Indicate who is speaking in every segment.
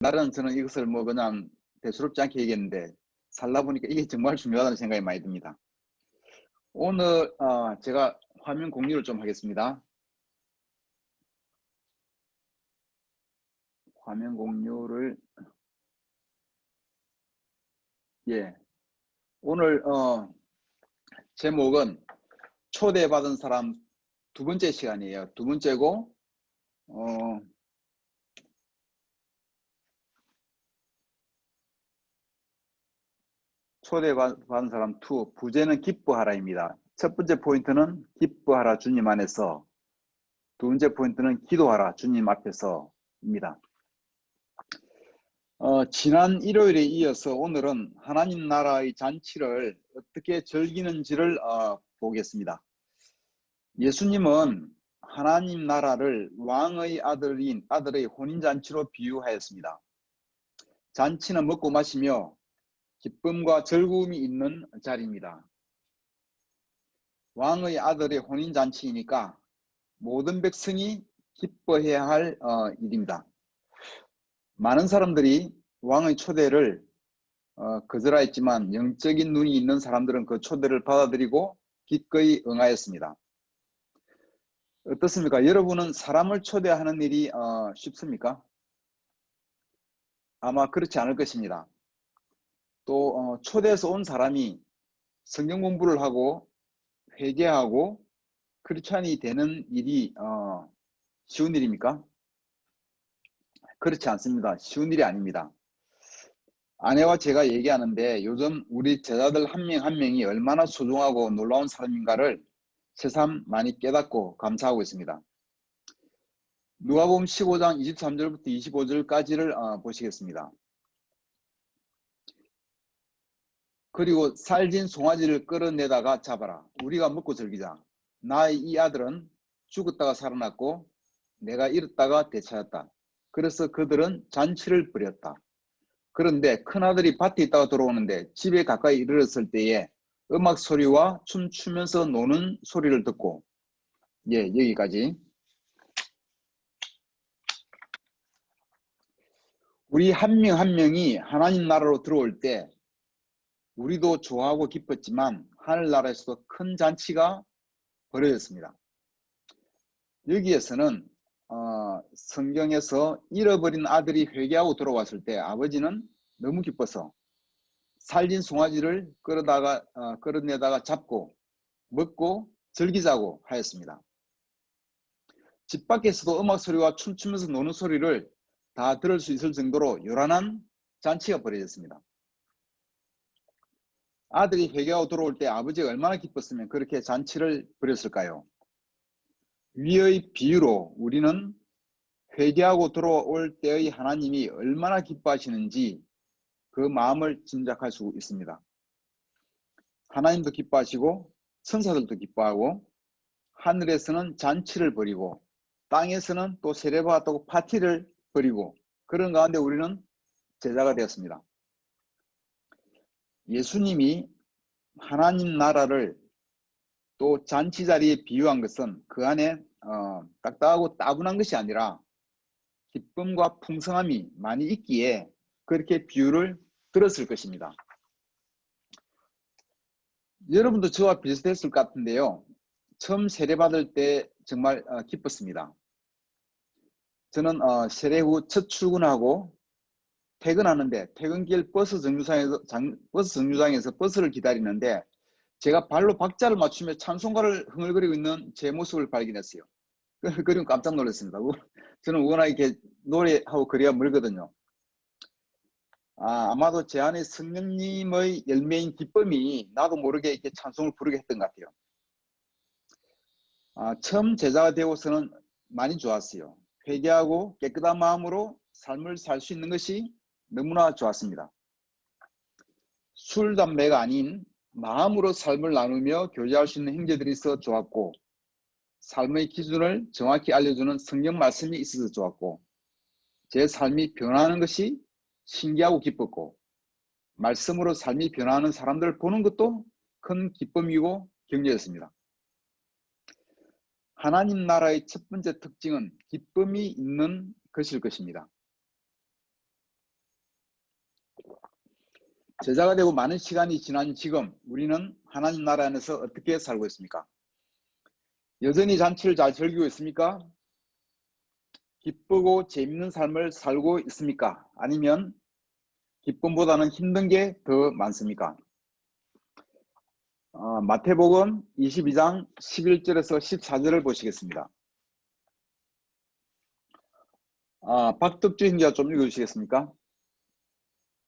Speaker 1: 옛날에는 저는 이것을 뭐 그냥 대수롭지 않게 얘기했는데 살다 보니까 이게 정말 중요하다는 생각이 많이 듭니다. 오늘 제가 화면 공유를 좀 하겠습니다. 화면 공유를 오늘 제목은 초대받은 사람 두 번째 시간이에요. 두 번째고 초대받은 사람 2 부제는 기뻐하라입니다. 첫 번째 포인트는 기뻐하라 주님 안에서, 두 번째 포인트는 기도하라 주님 앞에서입니다. 지난 일요일에 이어서 오늘은 하나님 나라의 잔치를 어떻게 즐기는지를 보겠습니다. 예수님은 하나님 나라를 왕의 아들의 혼인잔치로 비유하였습니다. 잔치는 먹고 마시며 기쁨과 즐거움이 있는 자리입니다. 왕의 아들의 혼인잔치이니까 모든 백성이 기뻐해야 할 일입니다. 많은 사람들이 왕의 초대를 거절하였지만 영적인 눈이 있는 사람들은 그 초대를 받아들이고 기꺼이 응하였습니다. 어떻습니까? 여러분은 사람을 초대하는 일이 쉽습니까? 아마 그렇지 않을 것입니다. 또 초대해서 온 사람이 성경 공부를 하고 회개하고 크리스찬이 되는 일이 쉬운 일입니까? 그렇지 않습니다. 쉬운 일이 아닙니다. 아내와 제가 얘기하는데 요즘 우리 제자들 한 명 한 명이 얼마나 소중하고 놀라운 사람인가를 새삼 많이 깨닫고 감사하고 있습니다. 누가복음 15장 23절부터 25절까지를 보시겠습니다. 그리고 살진 송아지를 끌어내다가 잡아라. 우리가 먹고 즐기자. 나의 이 아들은 죽었다가 살아났고 내가 잃었다가 되찾았다. 그래서 그들은 잔치를 벌였다. 그런데 큰아들이 밭에 있다가 돌아오는데 집에 가까이 이르렀을 때에 음악 소리와 춤추면서 노는 소리를 듣고, 여기까지. 우리 한 명 한 명이 하나님 나라로 들어올 때 우리도 좋아하고 기뻤지만 하늘나라에서도 큰 잔치가 벌어졌습니다. 여기에서는 성경에서 잃어버린 아들이 회개하고 돌아왔을 때 아버지는 너무 기뻐서 살진 송아지를 끌어내다가 잡고 먹고 즐기자고 하였습니다. 집 밖에서도 음악 소리와 춤추면서 노는 소리를 다 들을 수 있을 정도로 요란한 잔치가 벌어졌습니다. 아들이 회개하고 돌아올 때 아버지가 얼마나 기뻤으면 그렇게 잔치를 벌였을까요? 위의 비유로 우리는 회개하고 돌아올 때의 하나님이 얼마나 기뻐하시는지 그 마음을 짐작할 수 있습니다. 하나님도 기뻐하시고 천사들도 기뻐하고 하늘에서는 잔치를 벌이고 땅에서는 또 세례와 또 파티를 벌이고 그런 가운데 우리는 제자가 되었습니다. 예수님이 하나님 나라를 또 잔치 자리에 비유한 것은 그 안에 딱딱하고 따분한 것이 아니라 기쁨과 풍성함이 많이 있기에 그렇게 비유를 들었을 것입니다. 여러분도 저와 비슷했을 것 같은데요. 처음 세례받을 때 정말 기뻤습니다. 저는 세례 후 첫 출근하고 퇴근하는데 퇴근길 버스 정류장에서 버스를 기다리는데 제가 발로 박자를 맞추며 찬송가를 흥얼거리고 있는 제 모습을 발견했어요. 그리고 깜짝 놀랐습니다. 저는 워낙 이렇게 노래하고 거리가 멀거든요. 아마도 제 안에 성령님의 열매인 기쁨이 나도 모르게 이렇게 찬송을 부르게 했던 것 같아요. 처음 제자가 되고서는 많이 좋았어요. 회개하고 깨끗한 마음으로 삶을 살 수 있는 것이 너무나 좋았습니다. 술, 담배가 아닌 마음으로 삶을 나누며 교제할 수 있는 형제들이 있어 좋았고, 삶의 기준을 정확히 알려주는 성경 말씀이 있어서 좋았고, 제 삶이 변화하는 것이 신기하고 기뻤고, 말씀으로 삶이 변화하는 사람들을 보는 것도 큰 기쁨이고 격려였습니다. 하나님 나라의 첫 번째 특징은 기쁨이 있는 것일 것입니다. 제자가 되고 많은 시간이 지난 지금 우리는 하나님 나라 안에서 어떻게 살고 있습니까? 여전히 잔치를 잘 즐기고 있습니까? 기쁘고 재밌는 삶을 살고 있습니까? 아니면 기쁨보다는 힘든 게 더 많습니까? 마태복음 22장 11절에서 14절을 보시겠습니다. 박덕주 형제가 좀 읽어주시겠습니까?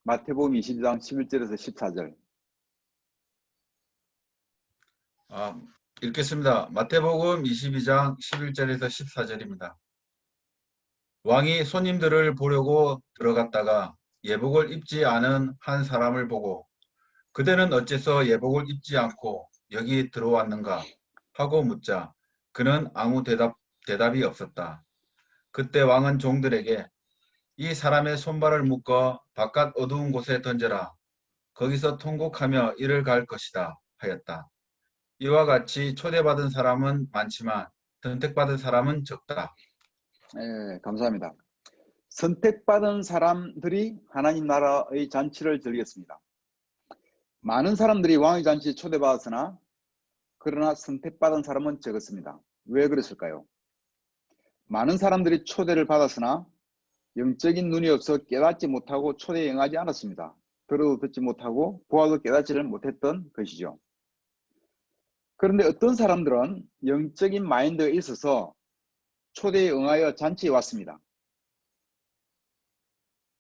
Speaker 1: 마태복음 22장 11절에서 14절.
Speaker 2: 읽겠습니다. 마태복음 22장 11절에서 14절입니다. 왕이 손님들을 보려고 들어갔다가 예복을 입지 않은 한 사람을 보고 그대는 어째서 예복을 입지 않고 여기 들어왔는가 하고 묻자 그는 아무 대답이 없었다. 그때 왕은 종들에게 이 사람의 손발을 묶어 바깥 어두운 곳에 던져라. 거기서 통곡하며 이를 갈 것이다 하였다. 이와 같이 초대받은 사람은 많지만 선택받은 사람은 적다.
Speaker 1: 네, 감사합니다. 선택받은 사람들이 하나님 나라의 잔치를 즐겼습니다. 많은 사람들이 왕의 잔치에 초대받았으나 그러나 선택받은 사람은 적었습니다. 왜 그랬을까요? 많은 사람들이 초대를 받았으나 영적인 눈이 없어 깨닫지 못하고 초대에 응하지 않았습니다. 들어도 듣지 못하고 보아도 깨닫지를 못했던 것이죠. 그런데 어떤 사람들은 영적인 마인드가 있어서 초대에 응하여 잔치에 왔습니다.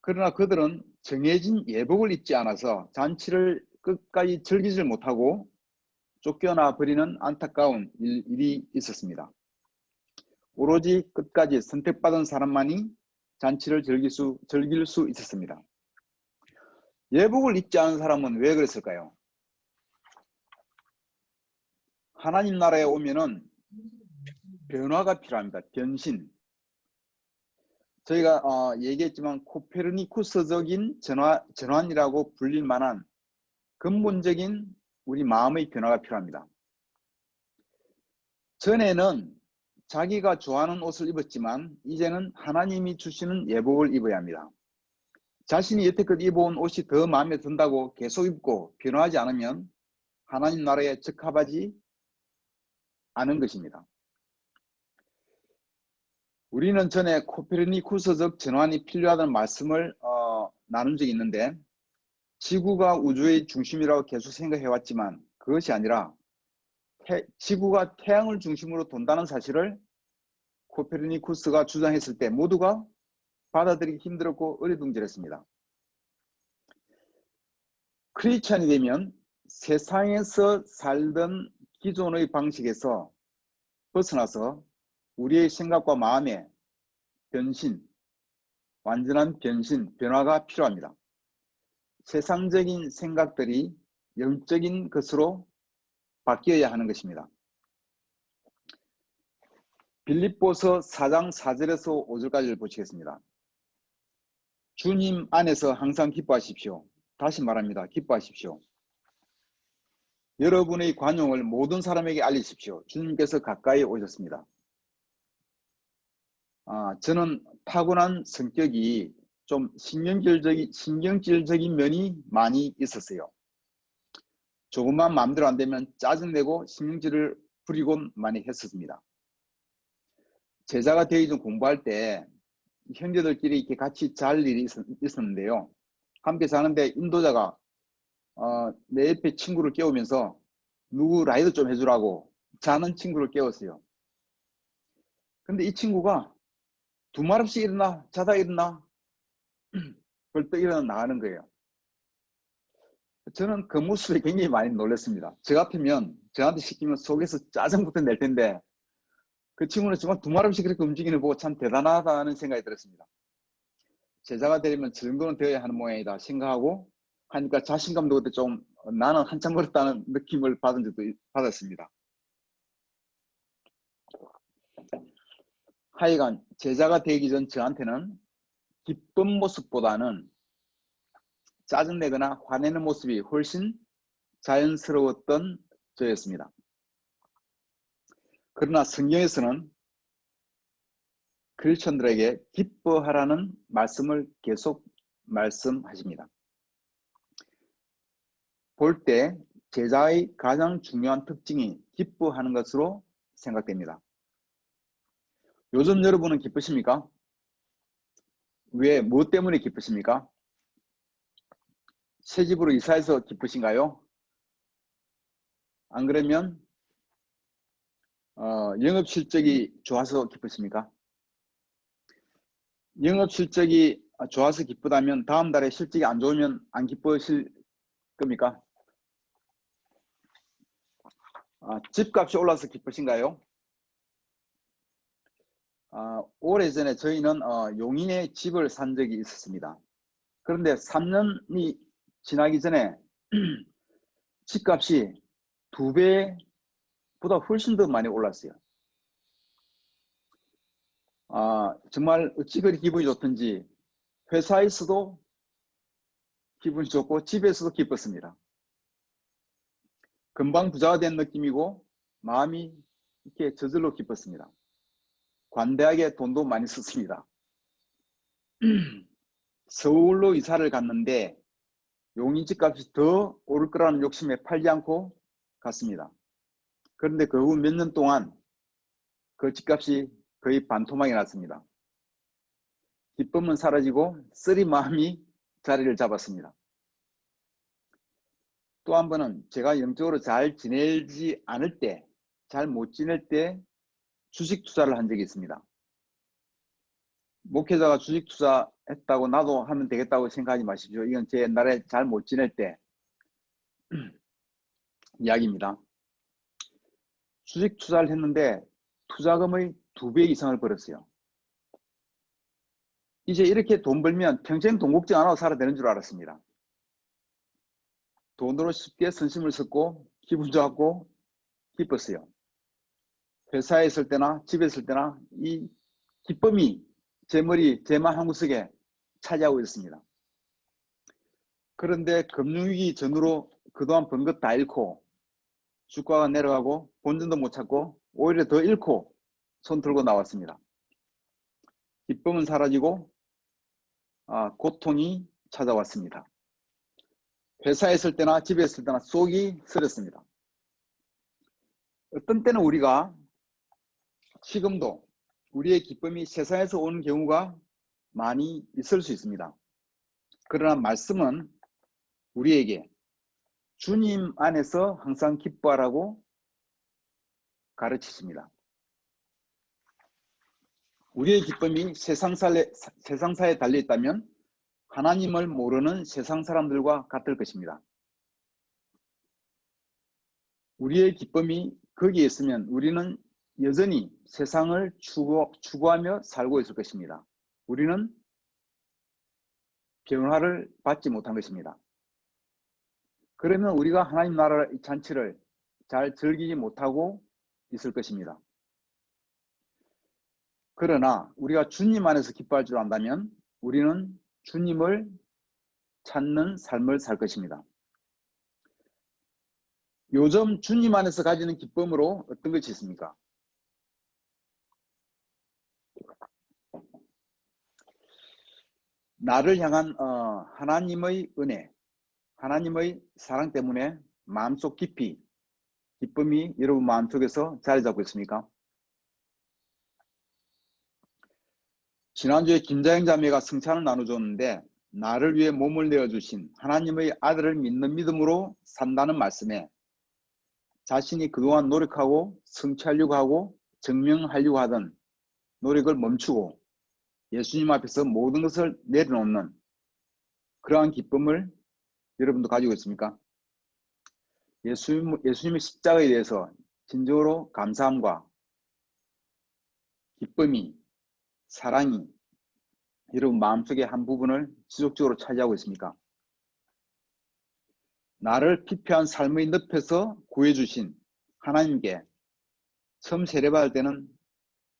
Speaker 1: 그러나 그들은 정해진 예복을 입지 않아서 잔치를 끝까지 즐기지 못하고 쫓겨나 버리는 안타까운 일이 있었습니다. 오로지 끝까지 선택받은 사람만이 잔치를 즐길 수 있었습니다. 예복을 입지 않은 사람은 왜 그랬을까요? 하나님 나라에 오면은 변화가 필요합니다. 변신. 저희가 얘기했지만 코페르니쿠스적인 전환이라고 불릴 만한 근본적인 우리 마음의 변화가 필요합니다. 전에는 자기가 좋아하는 옷을 입었지만 이제는 하나님이 주시는 예복을 입어야 합니다. 자신이 여태껏 입어온 옷이 더 마음에 든다고 계속 입고 변화하지 않으면 하나님 나라에 적합하지 않은 것입니다. 우리는 전에 코페르니쿠스적 전환이 필요하다는 말씀을 나눈 적이 있는데 지구가 우주의 중심이라고 계속 생각해왔지만 그것이 아니라 지구가 태양을 중심으로 돈다는 사실을 코페르니쿠스가 주장했을 때 모두가 받아들이기 힘들었고 어리둥절했습니다. 크리스찬이 되면 세상에서 살던 기존의 방식에서 벗어나서 우리의 생각과 마음의 변신, 완전한 변신, 변화가 필요합니다. 세상적인 생각들이 영적인 것으로 바뀌어야 하는 것입니다. 빌립보서 4장 4절에서 5절까지를 보시겠습니다. 주님 안에서 항상 기뻐하십시오. 다시 말합니다. 기뻐하십시오. 여러분의 관용을 모든 사람에게 알리십시오. 주님께서 가까이 오셨습니다. 저는 타고난 성격이 좀 신경질적인 면이 많이 있었어요. 조금만 마음대로 안 되면 짜증내고 신경질을 부리곤 많이 했었습니다. 제자가 되기 전 공부할 때 형제들끼리 이렇게 같이 잘 일이 있었는데요. 함께 자는데 인도자가 내 옆에 친구를 깨우면서 누구 라이드 좀 해주라고 자는 친구를 깨웠어요. 근데 이 친구가 두 말 없이 일어나, 자다 일어나, 벌떡 일어나 나가는 거예요. 저는 그 모습에 굉장히 많이 놀랐습니다. 저 같으면 저한테 시키면 속에서 짜증부터 낼 텐데 그 친구는 정말 두 말 없이 그렇게 움직이는 거 보고 참 대단하다는 생각이 들었습니다. 제자가 되려면 저런 거는 되어야 하는 모양이다 생각하고 하니까 자신감도 그때 좀 나는 한참 걸었다는 느낌을 받았습니다. 하여간 제자가 되기 전 저한테는 기쁜 모습보다는 짜증내거나 화내는 모습이 훨씬 자연스러웠던 저였습니다. 그러나 성경에서는 크리스천들에게 기뻐하라는 말씀을 계속 말씀하십니다. 볼 때 제자의 가장 중요한 특징이 기뻐하는 것으로 생각됩니다. 요즘 여러분은 기쁘십니까? 왜, 무엇 때문에 기쁘십니까? 새 집으로 이사해서 기쁘신가요? 안 그러면 영업 실적이 좋아서 기쁘십니까? 영업 실적이 좋아서 기쁘다면 다음 달에 실적이 안 좋으면 안 기쁘실 겁니까? 집값이 올라서 기쁘신가요? 오래전에 저희는 용인에 집을 산 적이 있었습니다. 그런데 3년이 지나기 전에 집값이 2배보다 훨씬 더 많이 올랐어요. 정말 어찌 그리 기분이 좋던지 회사에서도 기분이 좋고 집에서도 기뻤습니다. 금방 부자가 된 느낌이고 마음이 이렇게 저절로 기뻤습니다. 관대하게 돈도 많이 썼습니다. 서울로 이사를 갔는데 용인 집값이 더 오를 거라는 욕심에 팔지 않고 갔습니다. 그런데 그 후 몇 년 동안 그 집값이 거의 반토막이 났습니다. 기쁨은 사라지고 쓰리 마음이 자리를 잡았습니다. 또 한 번은 제가 영적으로 잘 지내지 않을 때, 잘 못 지낼 때 주식 투자를 한 적이 있습니다. 목회자가 주식 투자했다고 나도 하면 되겠다고 생각하지 마십시오. 이건 제 옛날에 잘 못 지낼 때 이야기입니다. 주식 투자를 했는데 투자금의 2배 이상을 벌었어요. 이제 이렇게 돈 벌면 평생 돈 걱정 안 하고 살아야 되는 줄 알았습니다. 돈으로 쉽게 선심을 섰고 기분 좋았고 기뻤어요. 회사에 있을 때나 집에 있을 때나 이 기쁨이 제 머리, 제 마음 한구석에 차지하고 있습니다. 그런데 금융위기 전후로 그동안 번 것 다 잃고 주가가 내려가고 본전도 못 찾고 오히려 더 잃고 손 들고 나왔습니다. 기쁨은 사라지고 고통이 찾아왔습니다. 회사에 있을 때나 집에 있을 때나 속이 쓰렸습니다. 어떤 때는 우리가 지금도 우리의 기쁨이 세상에서 오는 경우가 많이 있을 수 있습니다. 그러나 말씀은 우리에게 주님 안에서 항상 기뻐하라고 가르치십니다. 우리의 기쁨이 세상사에 달려있다면 하나님을 모르는 세상 사람들과 같을 것입니다. 우리의 기쁨이 거기에 있으면 우리는 여전히 세상을 추구하며 살고 있을 것입니다. 우리는 변화를 받지 못한 것입니다. 그러면 우리가 하나님 나라 잔치를 잘 즐기지 못하고 있을 것입니다. 그러나 우리가 주님 안에서 기뻐할 줄 안다면 우리는 주님을 찾는 삶을 살 것입니다. 요즘 주님 안에서 가지는 기쁨으로 어떤 것이 있습니까? 나를 향한 하나님의 은혜, 하나님의 사랑 때문에 마음속 깊이 기쁨이 여러분 마음속에서 자리 잡고 있습니까? 지난주에 김자영 자매가 성찬을 나눠줬는데 나를 위해 몸을 내어주신 하나님의 아들을 믿는 믿음으로 산다는 말씀에 자신이 그동안 노력하고 성취하려고 하고 증명하려고 하던 노력을 멈추고 예수님 앞에서 모든 것을 내려놓는 그러한 기쁨을 여러분도 가지고 있습니까? 예수님의 십자가에 대해서 진정으로 감사함과 기쁨이, 사랑이 여러분 마음속의 한 부분을 지속적으로 차지하고 있습니까? 나를 피폐한 삶의 늪에서 구해주신 하나님께 처음 세례받을 때는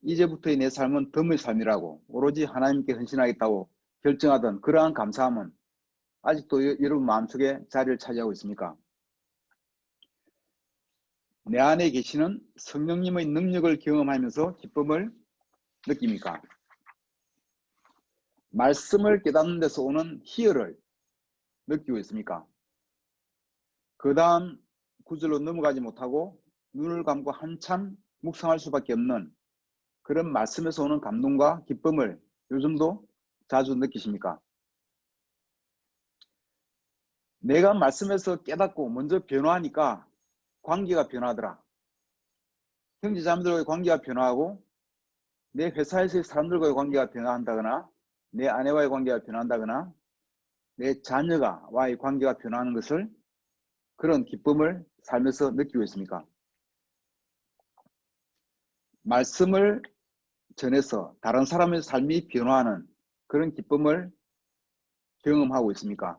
Speaker 1: 이제부터의 내 삶은 덤의 삶이라고 오로지 하나님께 헌신하겠다고 결정하던 그러한 감사함은 아직도 여러분 마음속에 자리를 차지하고 있습니까? 내 안에 계시는 성령님의 능력을 경험하면서 기쁨을 느낍니까? 말씀을 깨닫는 데서 오는 희열을 느끼고 있습니까? 그 다음 구절로 넘어가지 못하고 눈을 감고 한참 묵상할 수밖에 없는 그런 말씀에서 오는 감동과 기쁨을 요즘도 자주 느끼십니까? 내가 말씀에서 깨닫고 먼저 변화하니까 관계가 변하더라. 형제자매들과의 관계가 변화하고 내 회사에서의 사람들과의 관계가 변화한다거나 내 아내와의 관계가 변한다거나 내 자녀와의 관계가 변하는 것을 그런 기쁨을 살면서 느끼고 있습니까? 말씀을 전해서 다른 사람의 삶이 변화하는 그런 기쁨을 경험하고 있습니까?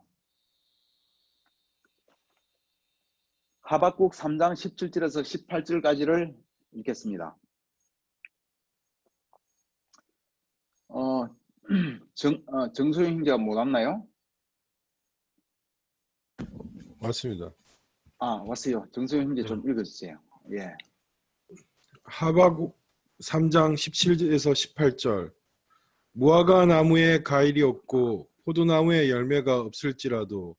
Speaker 1: 하박국 3장 17절에서 18절까지를 읽겠습니다. 정소영 형제가 못 왔나요?
Speaker 3: 맞습니다.
Speaker 1: 왔어요. 정소영 형제
Speaker 3: 네.
Speaker 1: 좀 읽어주세요. 예.
Speaker 3: 하박국 3장 17에서 18절. 무화과 나무에 과일이 없고 포도나무에 열매가 없을지라도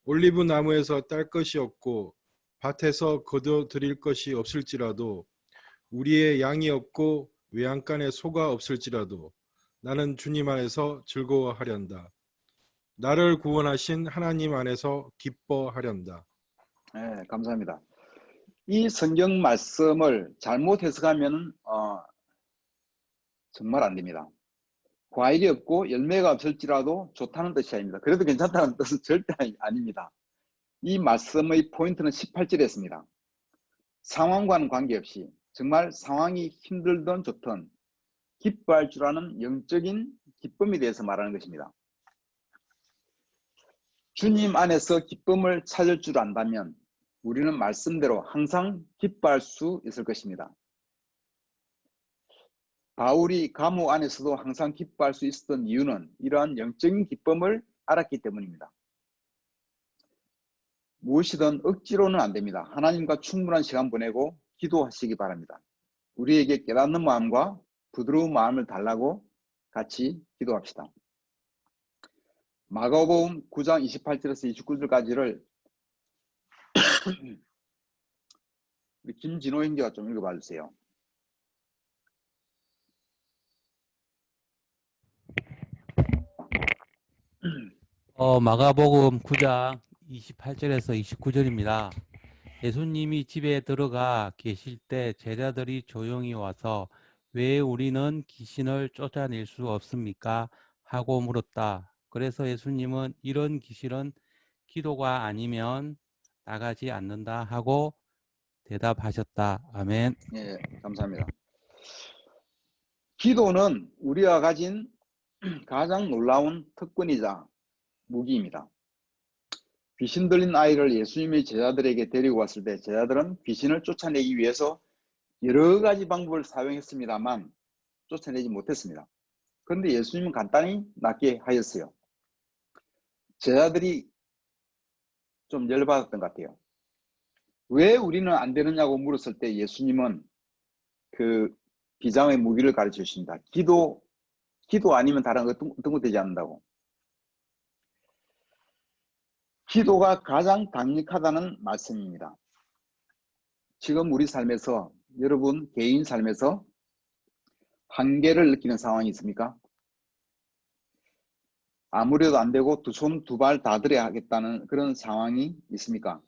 Speaker 3: 올리브 나무에서 딸 것이 없고 밭에서 거둬 들일 것이 없을지라도 우리의 양이 없고 외양간에 소가 없을지라도 나는 주님 안에서 즐거워하련다. 나를 구원하신 하나님 안에서 기뻐하련다.
Speaker 1: 네, 감사합니다. 이 성경 말씀을 잘못 해석하면 정말 안 됩니다. 과일이 없고 열매가 없을지라도 좋다는 뜻이 아닙니다. 그래도 괜찮다는 뜻은 절대 아닙니다. 이 말씀의 포인트는 18절에 있습니다. 상황과는 관계없이 정말 상황이 힘들든 좋든 기뻐할 줄 아는 영적인 기쁨에 대해서 말하는 것입니다. 주님 안에서 기쁨을 찾을 줄 안다면 우리는 말씀대로 항상 기뻐할 수 있을 것입니다. 바울이 감옥 안에서도 항상 기뻐할 수 있었던 이유는 이러한 영적인 기쁨을 알았기 때문입니다. 무엇이든 억지로는 안 됩니다. 하나님과 충분한 시간 보내고 기도하시기 바랍니다. 우리에게 깨닫는 마음과 부드러운 마음을 달라고 같이 기도합시다. 마가복음 9장 28절에서 29절까지를 김진호 형제가 좀 읽어봐 주세요.
Speaker 4: 마가복음 9장 28절에서 29절입니다. 예수님이 집에 들어가 계실 때 제자들이 조용히 와서 왜 우리는 귀신을 쫓아낼 수 없습니까? 하고 물었다. 그래서 예수님은 이런 귀신은 기도가 아니면 나가지 않는다 하고 대답하셨다. 아멘.
Speaker 1: 예, 감사합니다. 기도는 우리가 가진 가장 놀라운 특권이자 무기입니다. 귀신 들린 아이를 예수님의 제자들에게 데리고 왔을 때 제자들은 귀신을 쫓아내기 위해서 여러 가지 방법을 사용했습니다만 쫓아내지 못했습니다. 그런데 예수님은 간단히 낫게 하였어요. 제자들이 좀 열받았던 것 같아요. 왜 우리는 안 되느냐고 물었을 때 예수님은 그 비장의 무기를 가르쳐 주십니다. 기도 아니면 다른 어떤 것도 되지 않는다고. 기도가 가장 강력하다는 말씀입니다. 지금 우리 삶에서 여러분 개인 삶에서 한계를 느끼는 상황이 있습니까? 아무래도 안 되고 두 손 두 발 다 들여야 하겠다는 그런 상황이 있습니까?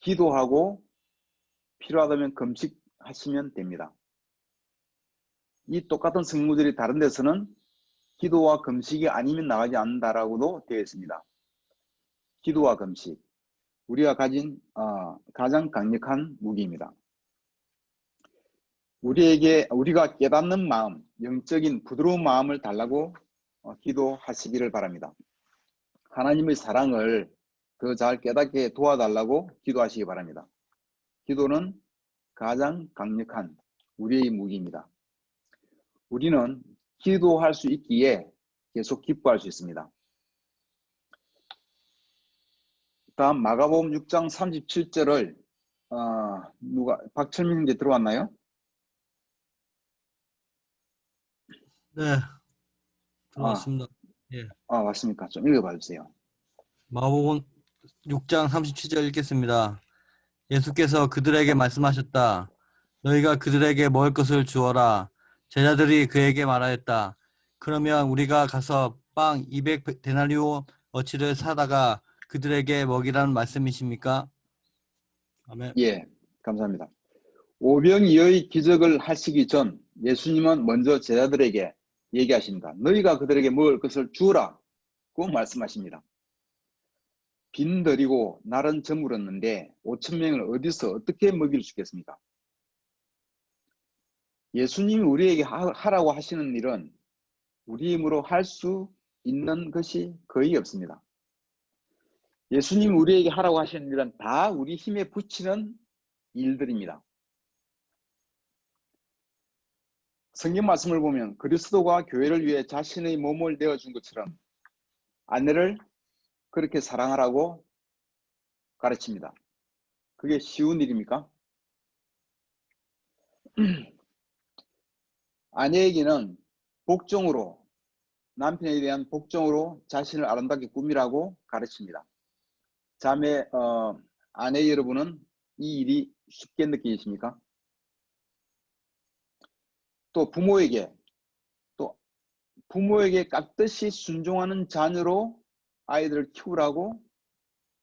Speaker 1: 기도하고 필요하다면 금식하시면 됩니다. 이 똑같은 성구들이 다른 데서는 기도와 금식이 아니면 나가지 않는다라고도 되어 있습니다. 기도와 금식, 우리가 가진 가장 강력한 무기입니다. 우리가 깨닫는 마음, 영적인 부드러운 마음을 달라고 기도하시기를 바랍니다. 하나님의 사랑을 더 잘 깨닫게 도와달라고 기도하시기 바랍니다. 기도는 가장 강력한 우리의 무기입니다. 우리는 기도할 수 있기에 계속 기뻐할 수 있습니다. 다음 마가복음 6장 37절을 박철민 형제 들어왔나요?
Speaker 5: 네, 들어왔습니다. 예.
Speaker 1: 맞습니까? 좀 읽어봐 주세요.
Speaker 5: 마가복음 6장 37절 읽겠습니다. 예수께서 그들에게 말씀하셨다. 너희가 그들에게 먹을 것을 주어라. 제자들이 그에게 말하였다. 그러면 우리가 가서 빵 200데나리오 어치를 사다가 그들에게 먹이라는 말씀이십니까? 아멘.
Speaker 1: 예, 감사합니다. 오병이어의 기적을 하시기 전 예수님은 먼저 제자들에게 얘기하십니다. 너희가 그들에게 먹을 것을 주어라 고 말씀하십니다. 빈들이고 날은 저물었는데 5,000명을 어디서 어떻게 먹일 수 있겠습니까? 예수님이 우리에게 하라고 하시는 일은 우리 힘으로 할 수 있는 것이 거의 없습니다. 예수님이 우리에게 하라고 하시는 일은 다 우리 힘에 붙이는 일들입니다. 성경 말씀을 보면 그리스도가 교회를 위해 자신의 몸을 내어준 것처럼 아내를 그렇게 사랑하라고 가르칩니다. 그게 쉬운 일입니까? 아내에게는 복종으로, 남편에 대한 복종으로 자신을 아름답게 꾸미라고 가르칩니다. 자매, 아내 여러분은 이 일이 쉽게 느끼십니까? 또 부모에게 깍듯이 순종하는 자녀로 아이들을 키우라고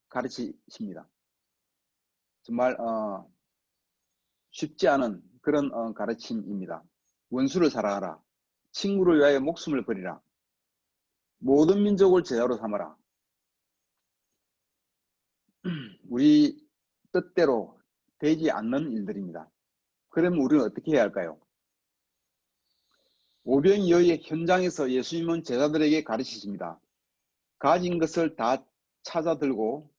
Speaker 1: 가르치십니다. 정말 쉽지 않은 그런 가르침입니다. 원수를 사랑하라. 친구를 위하여 목숨을 버리라. 모든 민족을 제자로 삼아라. 우리 뜻대로 되지 않는 일들입니다. 그러면 우리는 어떻게 해야 할까요? 오병이어의 현장에서 예수님은 제자들에게 가르치십니다. 가진 것을 다 찾아 들고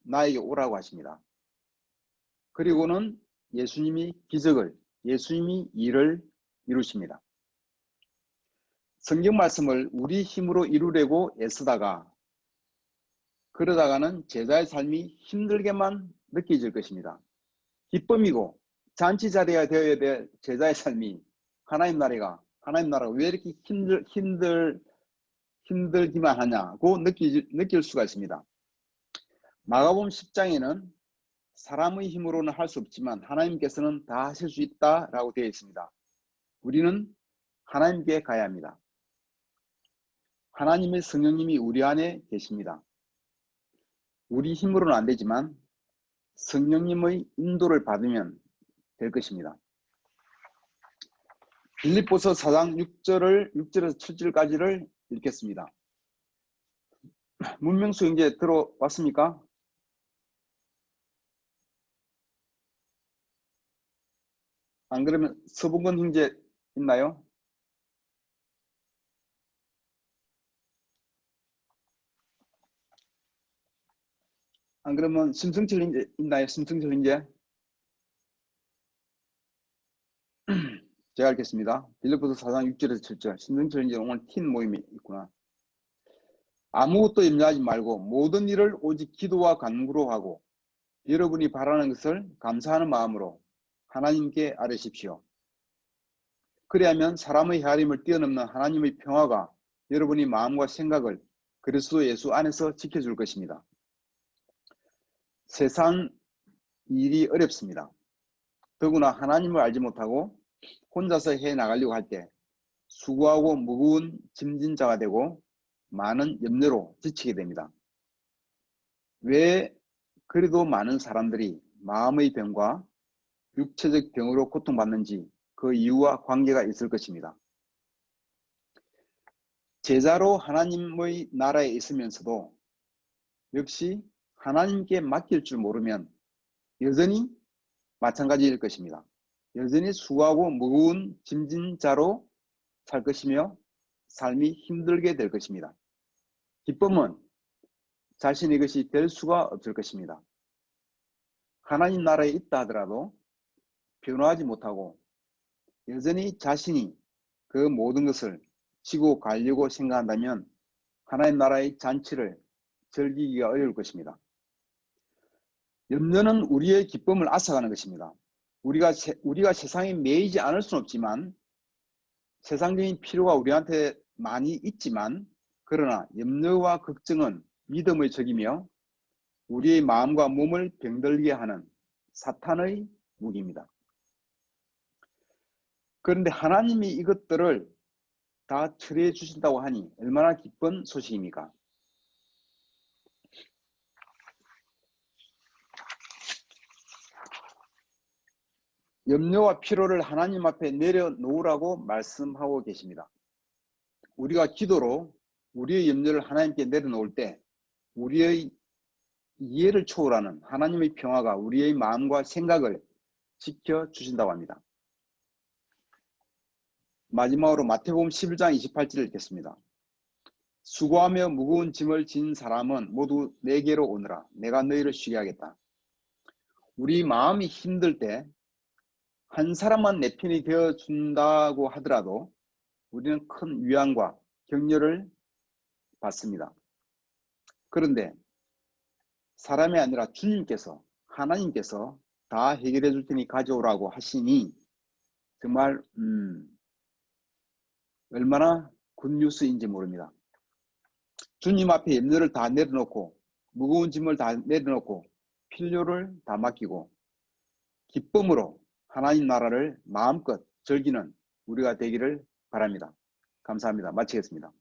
Speaker 1: 나에게 오라고 하십니다. 그리고는 예수님이 일을 이루십니다. 성경 말씀을 우리 힘으로 이루려고 애쓰다가 그러다가는 제자의 삶이 힘들게만 느껴질 것입니다. 기쁨이고 잔치 자리가 되어야 될 제자의 삶이 하나님 나라가 왜 이렇게 힘들기만 하냐고 느낄 수가 있습니다. 마가복음 10장에는 사람의 힘으로는 할 수 없지만 하나님께서는 다 하실 수 있다라고 되어 있습니다. 우리는 하나님께 가야 합니다. 하나님의 성령님이 우리 안에 계십니다. 우리 힘으로는 안 되지만 성령님의 인도를 받으면 될 것입니다. 빌립보서 4장 6절에서 7절까지를 읽겠습니다. 문명수 형제 들어왔습니까? 안 그러면 서봉건 형제 있나요? 안 그러면 심승철 형제 있나요? 심승철 형제? 제가 읽겠습니다. 빌립보서 4장 6절에서 7절. 심승철 형제 오늘 팀 모임이 있구나. 아무것도 염려하지 말고 모든 일을 오직 기도와 간구로 하고 여러분이 바라는 것을 감사하는 마음으로 하나님께 아뢰십시오. 그리하면 사람의 헤아림을 뛰어넘는 하나님의 평화가 여러분의 마음과 생각을 그리스도 예수 안에서 지켜줄 것입니다. 세상 일이 어렵습니다. 더구나 하나님을 알지 못하고 혼자서 해나가려고 할 때 수고하고 무거운 짐진 자가 되고 많은 염려로 지치게 됩니다. 왜 그래도 많은 사람들이 마음의 병과 육체적 병으로 고통받는지 그 이유와 관계가 있을 것입니다. 제자로 하나님의 나라에 있으면서도 역시 하나님께 맡길 줄 모르면 여전히 마찬가지일 것입니다. 여전히 수고하고 무거운 짐진 자로 살 것이며 삶이 힘들게 될 것입니다. 기쁨은 자신의 것이 될 수가 없을 것입니다. 하나님 나라에 있다 하더라도 변화하지 못하고 여전히 자신이 그 모든 것을 지고 가려고 생각한다면 하나님 나라의 잔치를 즐기기가 어려울 것입니다. 염려는 우리의 기쁨을 앗아가는 것입니다. 우리가 세상에 매이지 않을 수는 없지만 세상적인 필요가 우리한테 많이 있지만 그러나 염려와 걱정은 믿음의 적이며 우리의 마음과 몸을 병들게 하는 사탄의 무기입니다. 그런데 하나님이 이것들을 다 처리해 주신다고 하니 얼마나 기쁜 소식입니까? 염려와 피로를 하나님 앞에 내려놓으라고 말씀하고 계십니다. 우리가 기도로 우리의 염려를 하나님께 내려놓을 때 우리의 이해를 초월하는 하나님의 평화가 우리의 마음과 생각을 지켜주신다고 합니다. 마지막으로 마태복음 11장 28절을 읽겠습니다. 수고하며 무거운 짐을 진 사람은 모두 내게로 오너라. 내가 너희를 쉬게 하겠다. 우리 마음이 힘들 때 한 사람만 내 편이 되어준다고 하더라도 우리는 큰 위안과 격려를 받습니다. 그런데 사람이 아니라 주님께서, 하나님께서 다 해결해 줄 테니 가져오라고 하시니 정말 얼마나 굿뉴스인지 모릅니다. 주님 앞에 염려를 다 내려놓고 무거운 짐을 다 내려놓고 필요를 다 맡기고 기쁨으로 하나님 나라를 마음껏 즐기는 우리가 되기를 바랍니다. 감사합니다. 마치겠습니다.